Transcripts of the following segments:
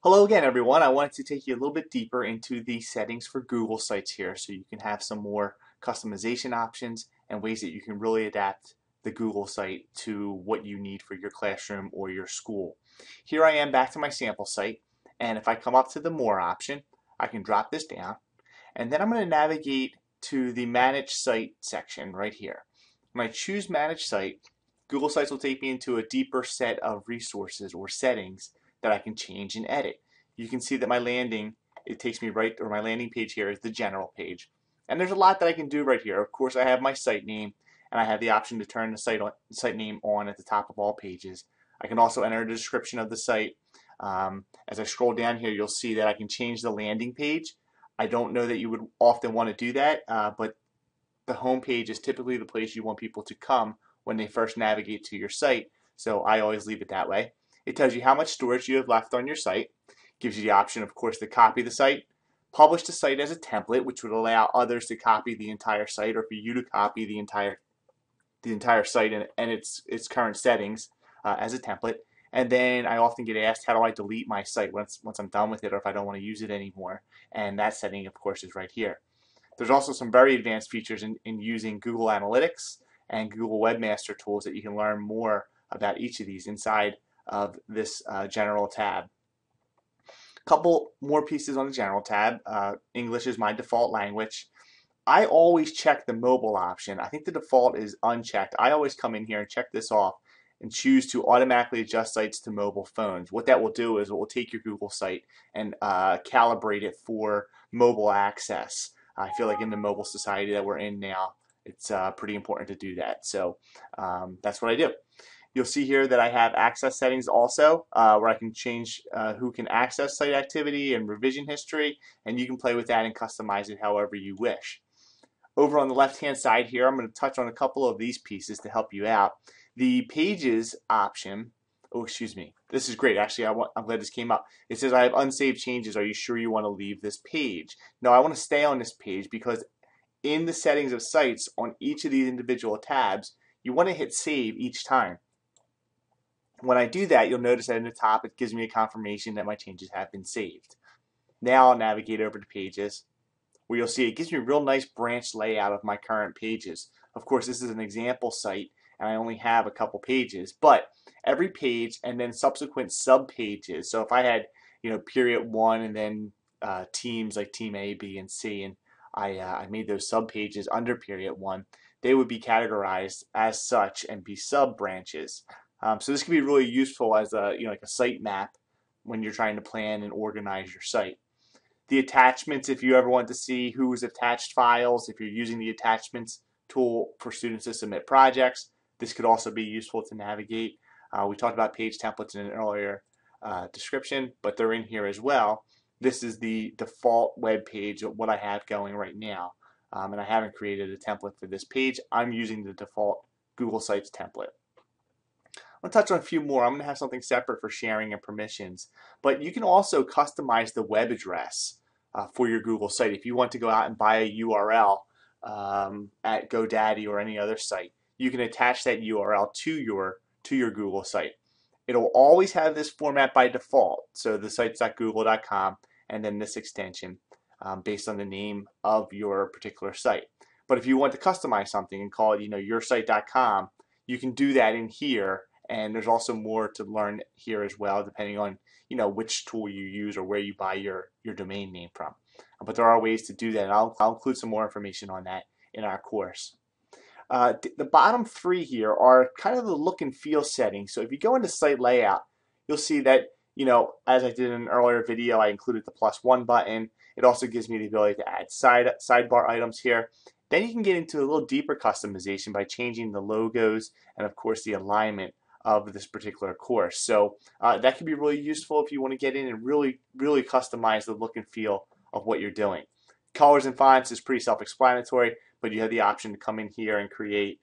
Hello again, everyone. I wanted to take you a little bit deeper into the settings for Google Sites here so you can have some more customization options and ways that you can really adapt the Google site to what you need for your classroom or your school. Here I am back to my sample site, and if I come up to the More option, I can drop this down, and then I'm going to navigate to the Manage Site section right here. When I choose Manage Site, Google Sites will take me into a deeper set of resources or settings that I can change and edit. You can see that my landing, it takes me right, or my landing page here is the general page. And there's a lot that I can do right here. Of course, I have my site name, and I have the option to turn the site name on at the top of all pages. I can also enter the description of the site. As I scroll down here, you'll see that I can change the landing page. I don't know that you would often want to do that, but the home page is typically the place you want people to come when they first navigate to your site, so I always leave it that way. It tells you how much storage you have left on your site, gives you the option, of course, to copy the site, publish the site as a template, which would allow others to copy the entire site, or for you to copy the entire site and its current settings as a template. And then I often get asked, how do I delete my site once I'm done with it, or if I don't want to use it anymore? And that setting, of course, is right here. There's also some very advanced features in using Google Analytics and Google Webmaster Tools that you can learn more about each of these inside of this general tab. A couple more pieces on the general tab. English is my default language. I always check the mobile option. I think the default is unchecked. I always come in here and check this off and choose to automatically adjust sites to mobile phones. What that will do is it will take your Google site and calibrate it for mobile access. I feel like in the mobile society that we're in now, it's pretty important to do that. So that's what I do. You'll see here that I have access settings also, where I can change who can access site activity and revision history, and you can play with that and customize it however you wish. Over on the left-hand side here, I'm going to touch on a couple of these pieces to help you out. The Pages option, oh, excuse me, this is great. Actually, I'm glad this came up. It says, I have unsaved changes. Are you sure you want to leave this page? No, I want to stay on this page because in the settings of sites, on each of these individual tabs, you want to hit save each time. When I do that, you'll notice that in the top it gives me a confirmation that my changes have been saved. Now I'll navigate over to Pages, where you'll see it gives me a real nice branch layout of my current pages. Of course, this is an example site, and I only have a couple pages, but every page and then subsequent sub-pages. So if I had, period 1 and then teams like Team A, B, and C, and I made those sub-pages under period 1, they would be categorized as such and be sub-branches. So this can be really useful as like a site map when you're trying to plan and organize your site. The attachments, if you ever want to see who's attached files, if you're using the attachments tool for students to submit projects, this could also be useful to navigate. We talked about page templates in an earlier description, but they're in here as well. This is the default web page of what I have going right now, and I haven't created a template for this page. I'm using the default Google Sites template. I'll touch on a few more. I'm going to have something separate for sharing and permissions, but you can also customize the web address for your Google site. If you want to go out and buy a URL at GoDaddy or any other site, you can attach that URL to your Google site. It'll always have this format by default, so the sites.google.com and then this extension based on the name of your particular site. But if you want to customize something and call it, yoursite.com, you can do that in here. And there's also more to learn here as well, depending on which tool you use or where you buy your domain name from. But there are ways to do that, and I'll include some more information on that in our course. The bottom three here are kind of the look and feel settings. So if you go into site layout, you'll see that as I did in an earlier video, I included the +1 button. It also gives me the ability to add sidebar items here. Then you can get into a little deeper customization by changing the logos and of course the alignment of this particular course. So that can be really useful if you want to get in and really customize the look and feel of what you're doing. Colors and fonts is pretty self-explanatory, but you have the option to come in here and create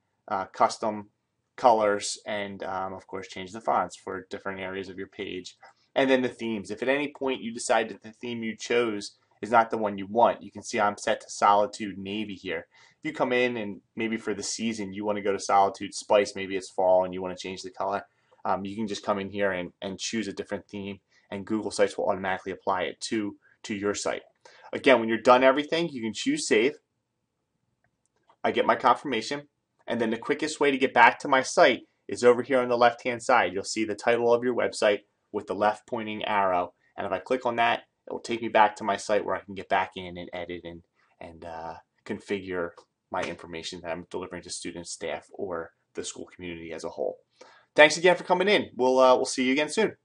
custom colors and of course change the fonts for different areas of your page. And then the themes. If at any point you decide that the theme you chose is not the one you want, you can see I'm set to Solitude Navy here. If you come in and maybe for the season you want to go to Solitude Spice, maybe it's fall and you want to change the color, you can just come in here and choose a different theme, and Google Sites will automatically apply it to your site. Again, when you're done everything, you can choose Save. I get my confirmation, and then the quickest way to get back to my site is over here on the left hand side. You'll see the title of your website with the left pointing arrow, and if I click on that, it will take me back to my site where I can get back in and edit and configure my information that I'm delivering to students, staff, or the school community as a whole. Thanks again for coming in. We'll see you again soon.